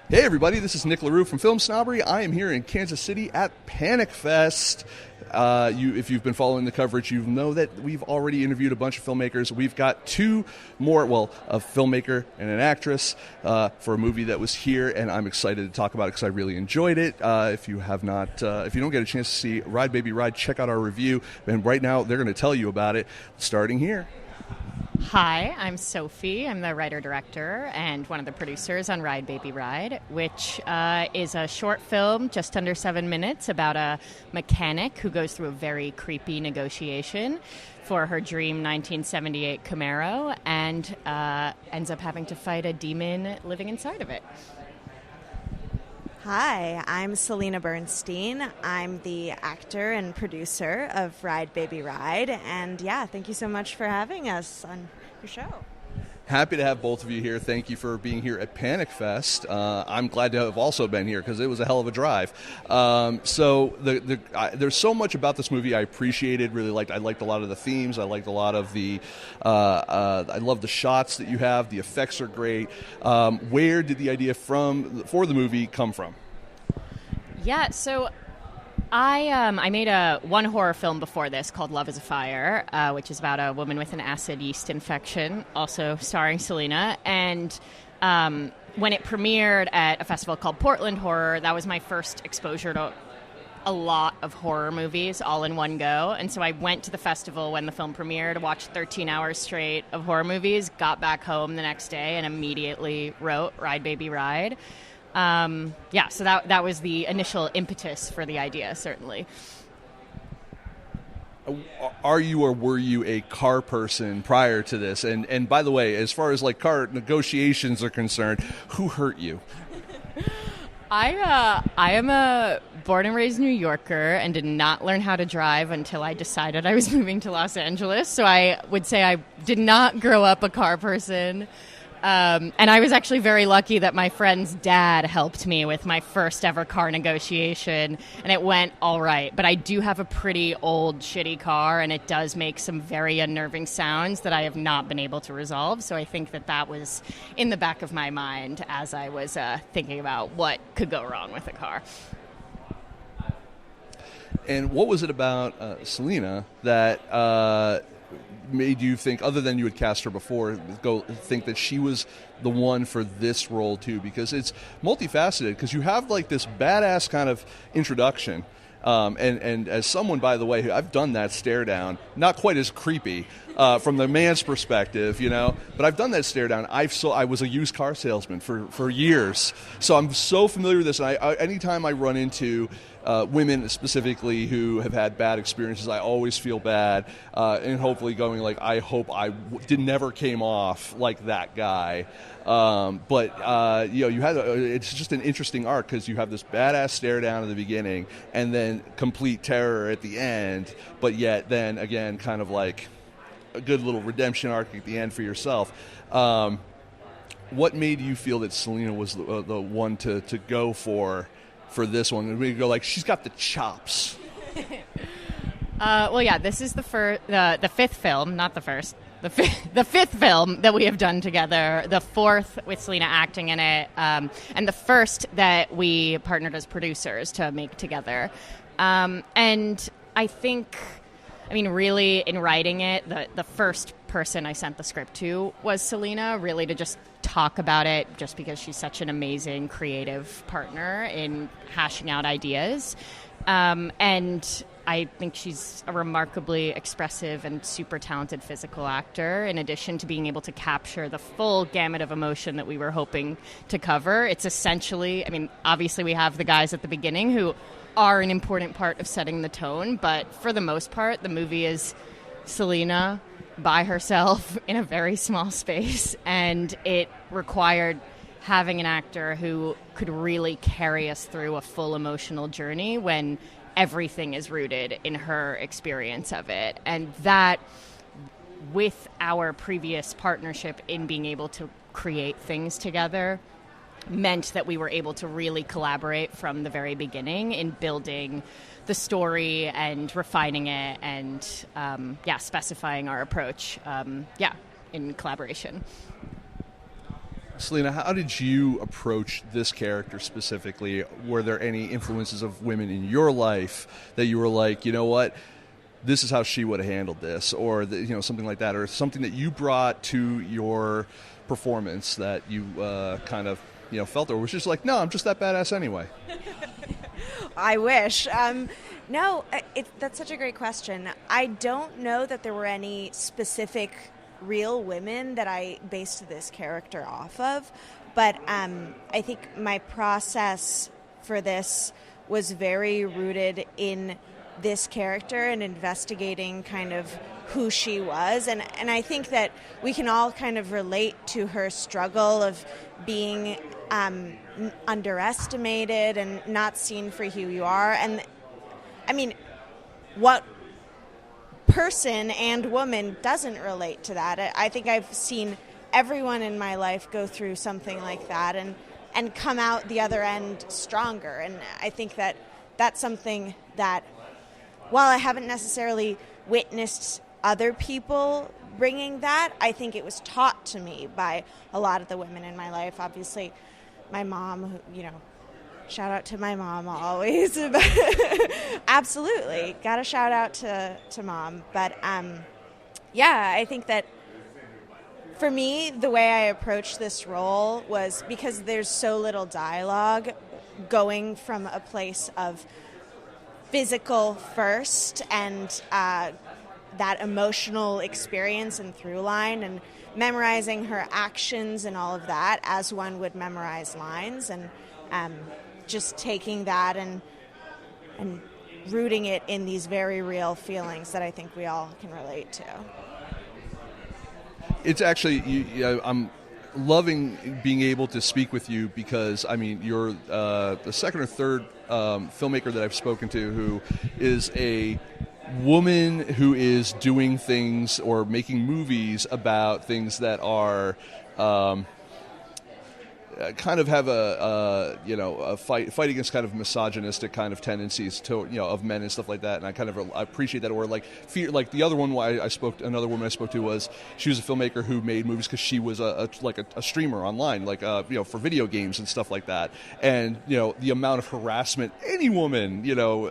Hey everybody, this is Nic LaRue from FilmSnobbery. I am here in Kansas City at Panic Fest. If you've been following the coverage, you know that we've already interviewed a bunch of filmmakers. We've got two more, a filmmaker and an actress for a movie that was here, and I'm excited to talk about it because I really enjoyed it. If you don't get a chance to see Ride Baby Ride, check out our review. And right now, they're going to tell you about it, starting here. Hi, I'm Sophie. I'm the writer-director and one of the producers on Ride Baby Ride, which is a short film just under 7 minutes about a mechanic who goes through a very creepy negotiation for her dream 1978 Camaro and ends up having to fight a demon living inside of it. Hi, I'm Celina Bernstein. I'm the actor and producer of Ride Baby Ride. And thank you so much for having us on your show. Happy to have both of you here. Thank you for being here at Panic Fest. I'm glad to have also been here because it was a hell of a drive. There's so much about this movie I appreciated, really liked. I liked a lot of the themes. I liked a lot of the I love the shots that you have. The effects are great. Where did the idea for the movie come from? Yeah, so I made one horror film before this called Love is a Fire, which is about a woman with an acid yeast infection, also starring Celina. And when it premiered at a festival called Portland Horror, that was my first exposure to a lot of horror movies all in one go. And so I went to the festival when the film premiered, watched 13 hours straight of horror movies, got back home the next day, and immediately wrote Ride Baby Ride. So that was the initial impetus for the idea, certainly. Are you or were you a car person prior to this? And by the way, as far as like car negotiations are concerned, who hurt you? I am a born and raised New Yorker and did not learn how to drive until I decided I was moving to Los Angeles. So I would say I did not grow up a car person. And I was actually very lucky that my friend's dad helped me with my first ever car negotiation, and it went all right. But I do have a pretty old, shitty car, and it does make some very unnerving sounds that I have not been able to resolve. So I think that was in the back of my mind as I was thinking about what could go wrong with a car. And what was it about Celina that made you think, other than you had cast her before, think that she was the one for this role too? Because it's multifaceted, because you have like this badass kind of introduction, and as someone, by the way, I've done that stare down, not quite as creepy from the man's perspective, but I've done that stare down. I was a used car salesman for years, so I'm so familiar with this. And anytime I run into women specifically who have had bad experiences, I always feel bad, and hopefully going like, I hope I never came off like that guy. It's just an interesting arc, because you have this badass stare down at the beginning and then complete terror at the end, but yet then again kind of like a good little redemption arc at the end for yourself. What made you feel that Celina was the one to go for this one? And we go like, she's got the chops. This is the fifth film, not the first. The fifth film that we have done together, the fourth with Celina acting in it, and the first that we partnered as producers to make together. And I think, really in writing it, the first person I sent the script to was Celina, really to just talk about it, just because she's such an amazing creative partner in hashing out ideas. And I think she's a remarkably expressive and super talented physical actor, in addition to being able to capture the full gamut of emotion that we were hoping to cover. It's essentially, obviously we have the guys at the beginning who are an important part of setting the tone, but for the most part, the movie is Celina by herself in a very small space, and it required having an actor who could really carry us through a full emotional journey when everything is rooted in her experience of it. And that, with our previous partnership in being able to create things together, meant that we were able to really collaborate from the very beginning in building the story and refining it and specifying our approach in collaboration. Celina, how did you approach this character specifically? Were there any influences of women in your life that you were like, you know what, this is how she would have handled this, or something like that, or something that you brought to your performance that you kind of felt, or was just like, no, I'm just that badass anyway? I wish. No, that's such a great question. I don't know that there were any specific real women that I based this character off of, but I think my process for this was very rooted in this character and investigating kind of who she was, and I think that we can all kind of relate to her struggle of being underestimated and not seen for who you are. And I mean, what person and woman doesn't relate to that? I think I've seen everyone in my life go through something like that and come out the other end stronger. And I think that that's something that, while I haven't necessarily witnessed other people bringing that, I think it was taught to me by a lot of the women in my life. Obviously, my mom, shout out to my mom always. Absolutely. Got to shout out to mom. But I think that for me, the way I approached this role was, because there's so little dialogue, going from a place of physical first and that emotional experience and through line, and memorizing her actions and all of that as one would memorize lines, and just taking that and rooting it in these very real feelings that I think we all can relate to. It's actually, I'm loving being able to speak with you, because I mean, you're the second or third filmmaker that I've spoken to who is a woman who is doing things or making movies about things that are kind of have a fight against kind of misogynistic kind of tendencies to of men and stuff like that, and I kind of appreciate that. Or like fear, like the other one another woman I spoke to was, she was a filmmaker who made movies because she was a streamer online, like for video games and stuff like that, and the amount of harassment any woman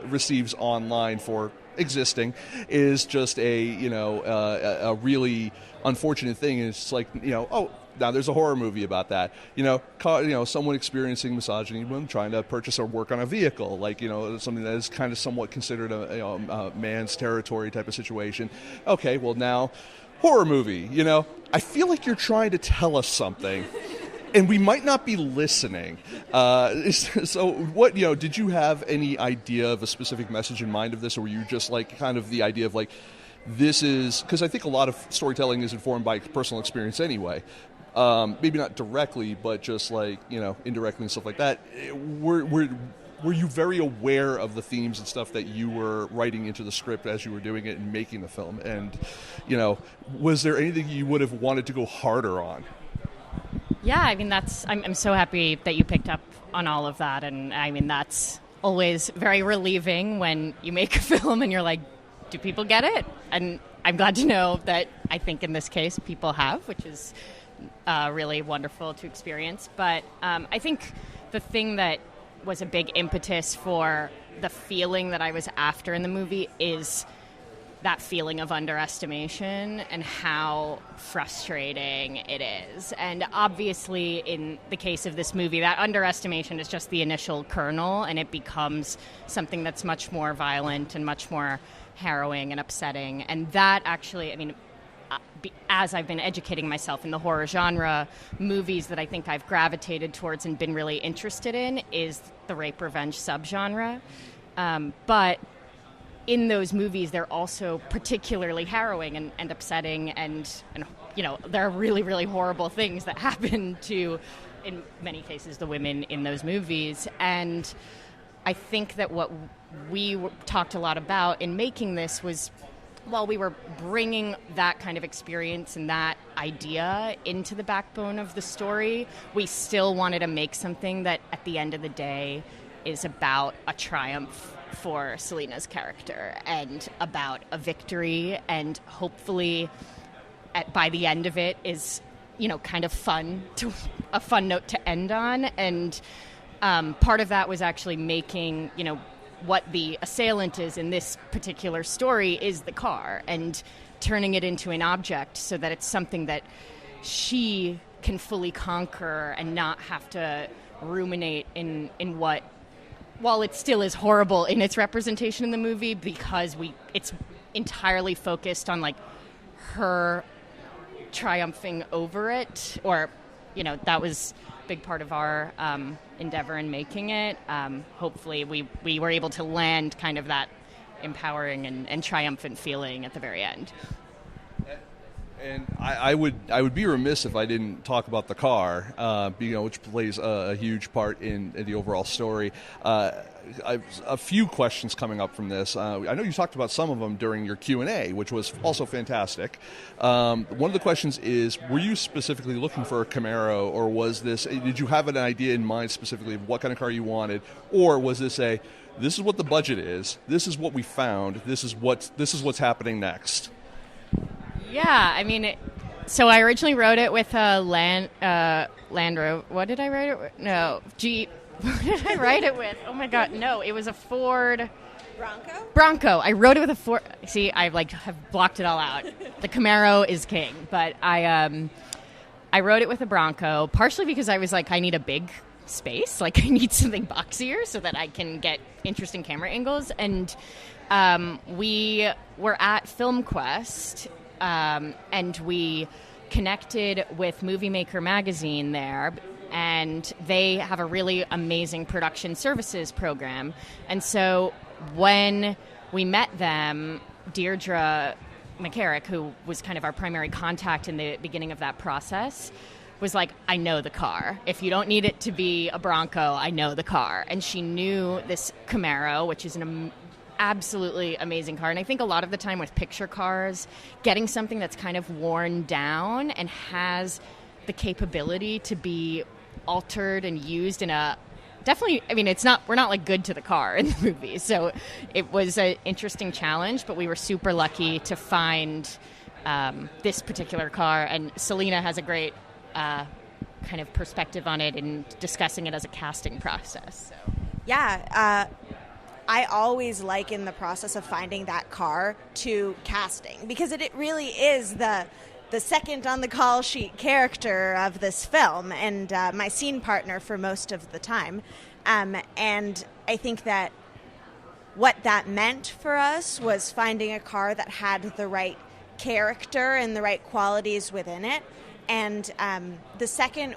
receives online for existing is just a really unfortunate thing. And it's like, now there's a horror movie about that. Someone experiencing misogyny when trying to purchase or work on a vehicle, like something that is kind of somewhat considered a man's territory type of situation. Okay, well now horror movie. I feel like you're trying to tell us something, and we might not be listening. So what, did you have any idea of a specific message in mind of this, or were you just like kind of the idea of like, this is, because I think a lot of storytelling is informed by personal experience anyway. Maybe not directly, but just like, indirectly and stuff like that. Were you very aware of the themes and stuff that you were writing into the script as you were doing it and making the film? And, was there anything you would have wanted to go harder on? Yeah, I mean, I'm so happy that you picked up on all of that. And I mean, that's always very relieving when you make a film and you're like, do people get it? And I'm glad to know that I think in this case people have, which is really wonderful to experience. But I think the thing that was a big impetus for the feeling that I was after in the movie is that feeling of underestimation and how frustrating it is. And obviously, in the case of this movie, that underestimation is just the initial kernel, and it becomes something that's much more violent and much more harrowing and upsetting. And that actually, I mean, as I've been educating myself in the horror genre, movies that I think I've gravitated towards and been really interested in is the rape revenge subgenre. But in those movies, they're also particularly harrowing and upsetting, and there are really, really horrible things that happen to, in many cases, the women in those movies. And I think that what we talked a lot about in making this was, while we were bringing that kind of experience and that idea into the backbone of the story, we still wanted to make something that, at the end of the day, is about a triumph for Celina's character and about a victory, and hopefully by the end of it is kind of a fun note to end on. And part of that was actually making, what the assailant is in this particular story is the car, and turning it into an object so that it's something that she can fully conquer and not have to ruminate in what, while it still is horrible in its representation in the movie, because it's entirely focused on like her triumphing over it, or that was a big part of our endeavor in making it. Hopefully we were able to land kind of that empowering and triumphant feeling at the very end. And I would be remiss if I didn't talk about the car, which plays a huge part in the overall story. I've a few questions coming up from this. I know you talked about some of them during your Q&A, which was also fantastic. One of the questions is, were you specifically looking for a Camaro, or did you have an idea in mind specifically of what kind of car you wanted, or was this this is what the budget is, this is what we found, this is what's happening next? Yeah, I mean, so I originally wrote it with a Land Rover. What did I write it with? No, Jeep. What did I write it with? Oh my God, no, it was a Ford Bronco. I wrote it with a Ford. See, I have blocked it all out. The Camaro is king, but I wrote it with a Bronco, partially because I was like, I need a big space, I need something boxier so that I can get interesting camera angles. And we were at FilmQuest. And we connected with Movie Maker magazine there, and they have a really amazing production services program. And so when we met them, Deirdre McCarrick, who was kind of our primary contact in the beginning of that process, was like, I know the car. If you don't need it to be a Bronco, I know the car. And she knew this Camaro, which is an absolutely amazing car. And I think a lot of the time with picture cars, getting something that's kind of worn down and has the capability to be altered and used in a definitely, I mean, we're not good to the car in the movie. So it was an interesting challenge, but we were super lucky to find this particular car. And Celina has a great kind of perspective on it in discussing it as a casting process. So. Yeah, I always liken the process of finding that car to casting, because it really is the second on the call sheet character of this film, and my scene partner for most of the time. And I think that what that meant for us was finding a car that had the right character and the right qualities within it. And the second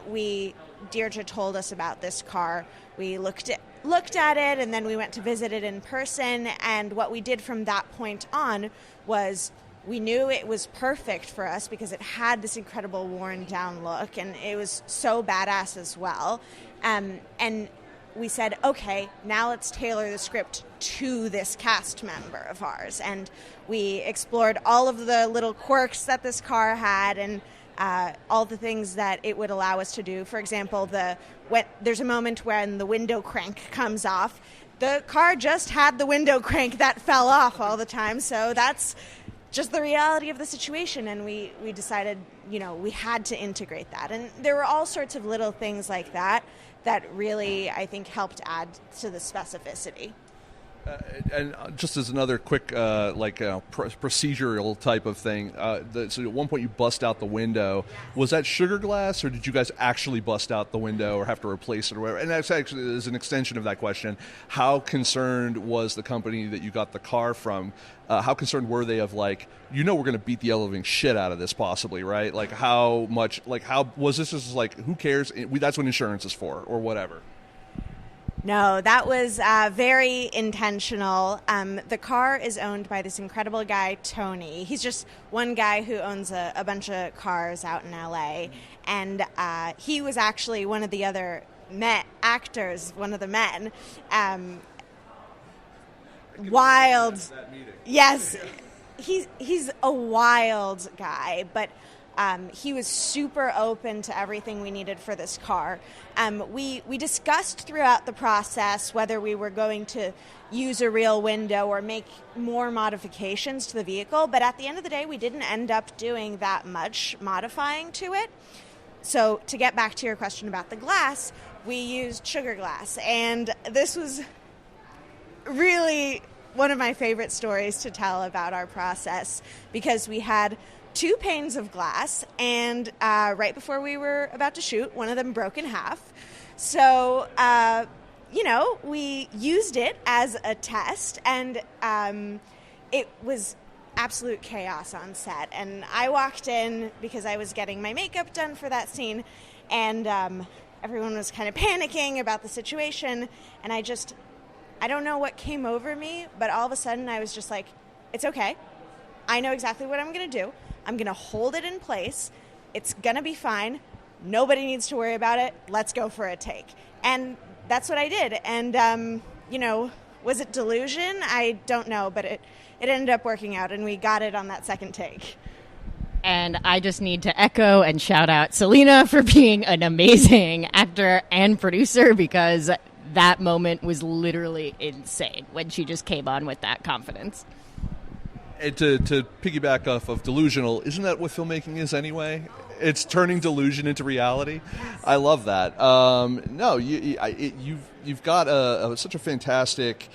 Deirdre told us about this car, we looked at it, and then we went to visit it in person. And what we did from that point on was we knew it was perfect for us because it had this incredible worn down look, and it was so badass as well. And we said, okay, now let's tailor the script to this cast member of ours. And we explored all of the little quirks that this car had, and all the things that it would allow us to do. For example, there's a moment when the window crank comes off. The car just had the window crank that fell off all the time, so that's just the reality of the situation, and we decided, we had to integrate that. And there were all sorts of little things like that really, I think, helped add to the specificity. And just as another quick, procedural type of thing, so at one point you bust out the window. Was that sugar glass, or did you guys actually bust out the window or have to replace it or whatever? And that's actually is an extension of that question. How concerned was the company that you got the car from? How concerned were they of, we're going to beat the living shit out of this possibly, right? How was this just who cares? That's what insurance is for, or whatever. No, that was very intentional. The car is owned by this incredible guy, Tony. He's just one guy who owns a bunch of cars out in LA. And he was actually one of the other actors, one of the men. Wild. Yes, he's a wild guy, but he was super open to everything we needed for this car. We discussed throughout the process whether we were going to use a real window or make more modifications to the vehicle, but at the end of the day, we didn't end up doing that much modifying to it. So to get back to your question about the glass, we used sugar glass, and this was really one of my favorite stories to tell about our process, because we had 2 panes of glass, and right before we were about to shoot, one of them broke in half. So, we used it as a test, and it was absolute chaos on set. And I walked in because I was getting my makeup done for that scene, and everyone was kind of panicking about the situation, and I don't know what came over me, but all of a sudden I was just like, it's okay. I know exactly what I'm going to do. I'm going to hold it in place. It's going to be fine. Nobody needs to worry about it. Let's go for a take. And that's what I did. And, was it delusion? I don't know, but it ended up working out, and we got it on that second take. And I just need to echo and shout out Celina for being an amazing actor and producer, because that moment was literally insane when she just came on with that confidence. And to piggyback off of delusional, isn't that what filmmaking is anyway? It's turning delusion into reality. Yes. I love that. You've got such a fantastic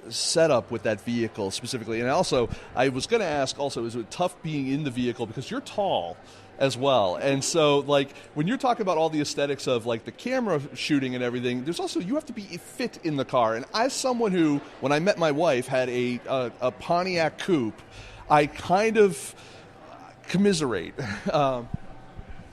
setup with that vehicle specifically. And also, I was going to ask also, is it tough being in the vehicle because you're tall as well? And so, like, when you're talking about all the aesthetics of, like, the camera shooting and everything, there's also, you have to be fit in the car. And as someone who, when I met my wife, had a Pontiac coupe, I kind of commiserate.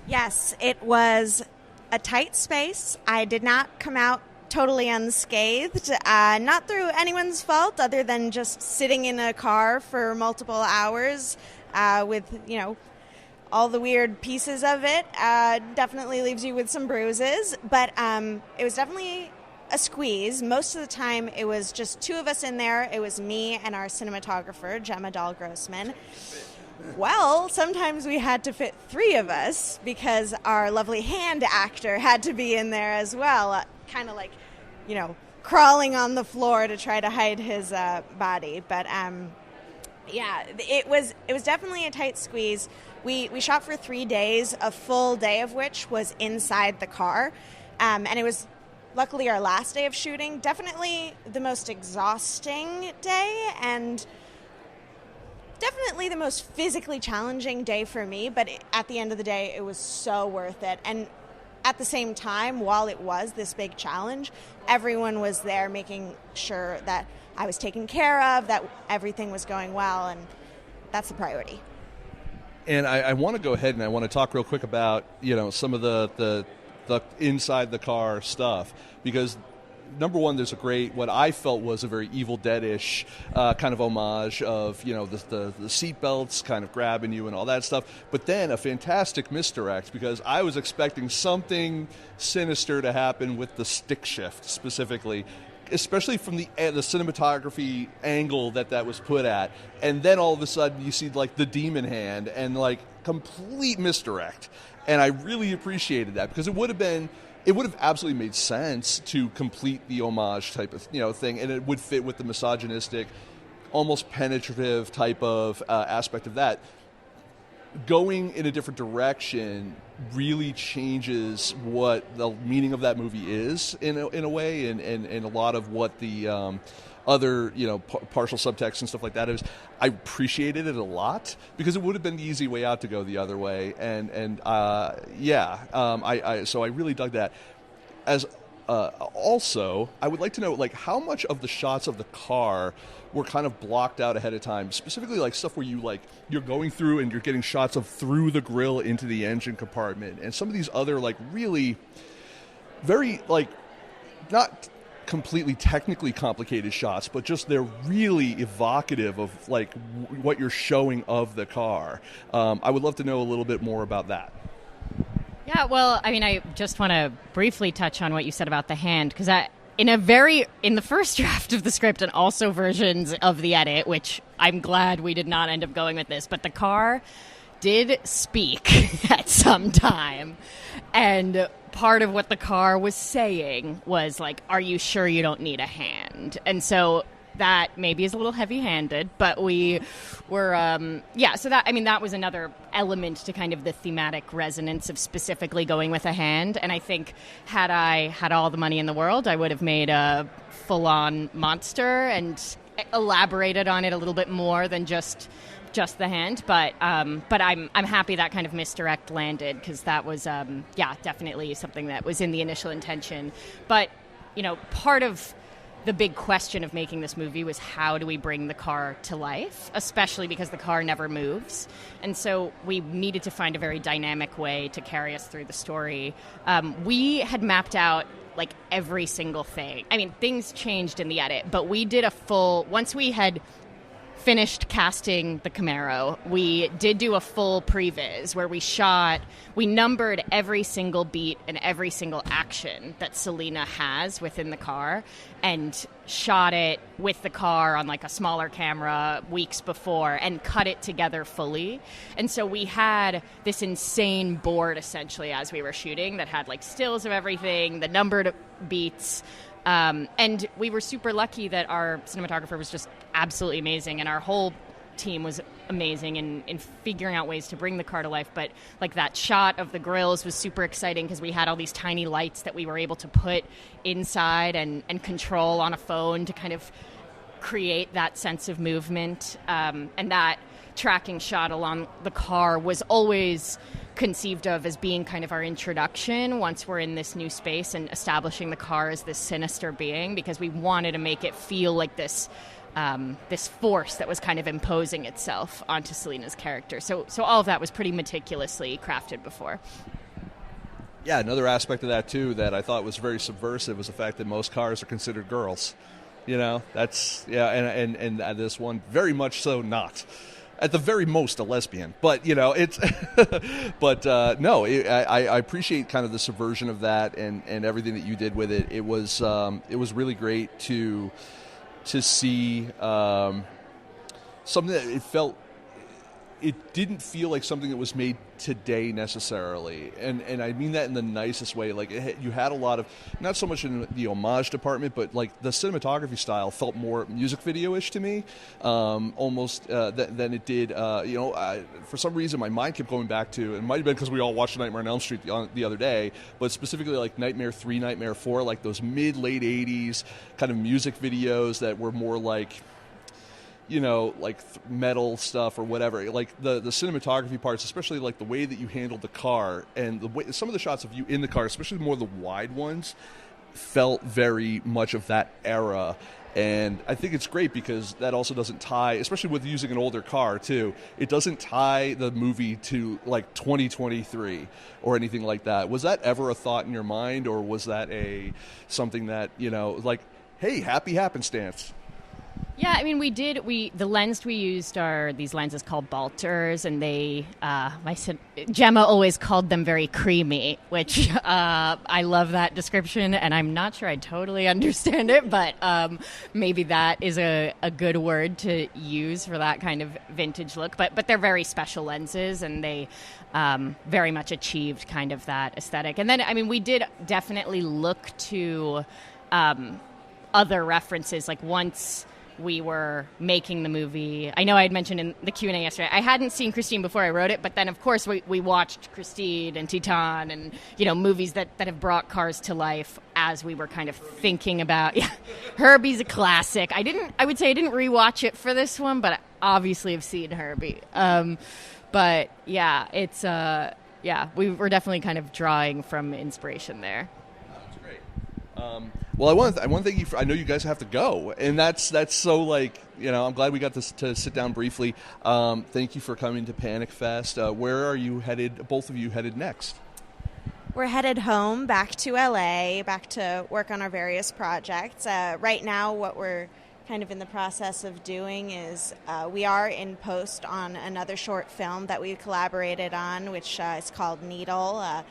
Yes, it was a tight space. I did not come out totally unscathed, not through anyone's fault other than just sitting in a car for multiple hours with, all the weird pieces of it. Definitely leaves you with some bruises, but it was definitely a squeeze. Most of the time it was just 2 of us in there. It was me and our cinematographer, Gemma Dahl-Grossman. Well, sometimes we had to fit 3 of us because our lovely hand actor had to be in there as well, kind of like, crawling on the floor to try to hide his body. But it was definitely a tight squeeze. We shot for 3 days, a full day of which was inside the car, and it was luckily our last day of shooting. Definitely the most exhausting day, and definitely the most physically challenging day for me, but at the end of the day, it was so worth it. And at the same time, while it was this big challenge, everyone was there making sure that I was taken care of, that everything was going well, and that's the priority. And I want to go ahead and I want to talk real quick about, some of the inside the car stuff, because number one, there's a great, what I felt was a very Evil Dead-ish kind of homage of, the seat belts kind of grabbing you and all that stuff. But then a fantastic misdirect, because I was expecting something sinister to happen with the stick shift specifically, especially from the cinematography angle that was put at. And then all of a sudden you see, like, the demon hand and, like, complete misdirect. And I really appreciated that, because it would have absolutely made sense to complete the homage type of thing, and it would fit with the misogynistic, almost penetrative type of aspect of that. Going in a different direction really changes what the meaning of that movie is in a way, and a lot of what the other partial subtext and stuff like that is. I appreciated it a lot, because it would have been the easy way out to go the other way, so I really dug that. As also, I would like to know, like, how much of the shots of the car were kind of blocked out ahead of time, specifically like stuff where you're going through and you're getting shots of through the grill into the engine compartment, and some of these other, like, really very, like, not completely technically complicated shots, but just they're really evocative of, like, what you're showing of the car. I would love to know a little bit more about that. Yeah, well, I mean, I just want to briefly touch on what you said about the hand, because in the first draft of the script and also versions of the edit, which I'm glad we did not end up going with this, but the car did speak at some time, and part of what the car was saying was like, are you sure you don't need a hand? And so that maybe is a little heavy-handed, but we were, so that was another element to kind of the thematic resonance of specifically going with a hand. And I think had I had all the money in the world, I would have made a full-on monster and elaborated on it a little bit more than just the hand. But I'm happy that kind of misdirect landed, because that was, definitely something that was in the initial intention. But, part of the big question of making this movie was, how do we bring the car to life, especially because the car never moves. And so we needed to find a very dynamic way to carry us through the story. We had mapped out like every single thing. I mean, things changed in the edit, but we did once we had finished casting the Camaro, we did do a full previs where we numbered every single beat and every single action that Celina has within the car, and shot it with the car on like a smaller camera weeks before and cut it together fully. And so we had this insane board essentially as we were shooting that had like stills of everything, the numbered beats. And we were super lucky that our cinematographer was just absolutely amazing, and our whole team was amazing in figuring out ways to bring the car to life. But like that shot of the grills was super exciting because we had all these tiny lights that we were able to put inside and control on a phone to kind of create that sense of movement. And that tracking shot along the car was always conceived of as being kind of our introduction once we're in this new space and establishing the car as this sinister being, because we wanted to make it feel like this force that was kind of imposing itself onto Celina's character. So all of that was pretty meticulously crafted before. Yeah, another aspect of that too that I thought was very subversive was the fact that most cars are considered girls. That's and this one very much so not. At the very most, a lesbian, but it's. But no, I appreciate kind of the subversion of that and everything that you did with it. It was really great to see something that it didn't feel like something that was made today necessarily, and I mean that in the nicest way. Like you had a lot of, not so much in the homage department, but like the cinematography style felt more music video-ish to me, almost than it did. For some reason my mind kept going back to, it might have been because we all watched Nightmare on Elm Street the other day, but specifically like Nightmare 3, Nightmare 4, like those mid-late 80s kind of music videos that were more like, like metal stuff or whatever. Like the cinematography parts, especially like the way that you handled the car and the way some of the shots of you in the car, especially more the wide ones, felt very much of that era. And I think it's great because that also doesn't tie, especially with using an older car too, it doesn't tie the movie to like 2023 or anything like that. Was that ever a thought in your mind, or was that something that, like, hey, happy happenstance? Yeah, I mean, the lens we used are these lenses called Balters, and Gemma always called them very creamy, which I love that description, and I'm not sure I totally understand it, but maybe that is a good word to use for that kind of vintage look. But they're very special lenses, and they very much achieved kind of that aesthetic. And then, I mean, we did definitely look to other references, like once we were making the movie. I know I had mentioned in the Q&A yesterday, I hadn't seen Christine before I wrote it, but then of course we watched Christine and Titan and, movies that have brought cars to life as we were kind of thinking about, Herbie's a classic. I would say I didn't rewatch it for this one, but I obviously have seen Herbie. But yeah, it's, we were definitely kind of drawing from inspiration there. That's great. Well, I want to thank you. I know you guys have to go, and that's so like, I'm glad we got to sit down briefly. Thank you for coming to Panic Fest. Where are you headed? Both of you headed next? We're headed home, back to LA, back to work on our various projects. Right now, what we're kind of in the process of doing is we are in post on another short film that we collaborated on, which is called Needle. I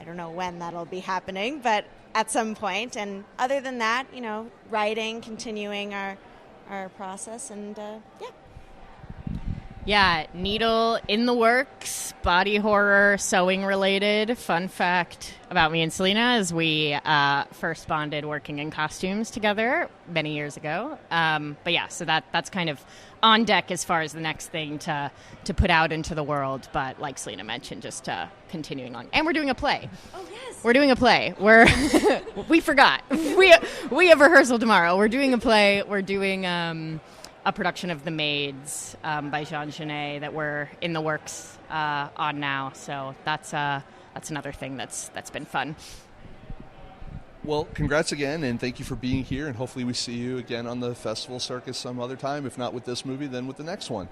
don't know when that'll be happening, but at some point. And other than that, writing, continuing our process, and Yeah, Needle in the works, body horror, sewing related. Fun fact about me and Celina is we first bonded working in costumes together many years ago. But yeah, so that's kind of on deck as far as the next thing to put out into the world. But like Celina mentioned, just continuing on. And we're doing a play. Oh, yes. We're doing a play. We forgot. We have rehearsal tomorrow. We're doing a play. We're doing a production of The Maids by Jean Genet that we're in the works on now. So that's another thing that's been fun. Well, congrats again, and thank you for being here, and hopefully we see you again on the festival circus some other time. If not with this movie, then with the next one.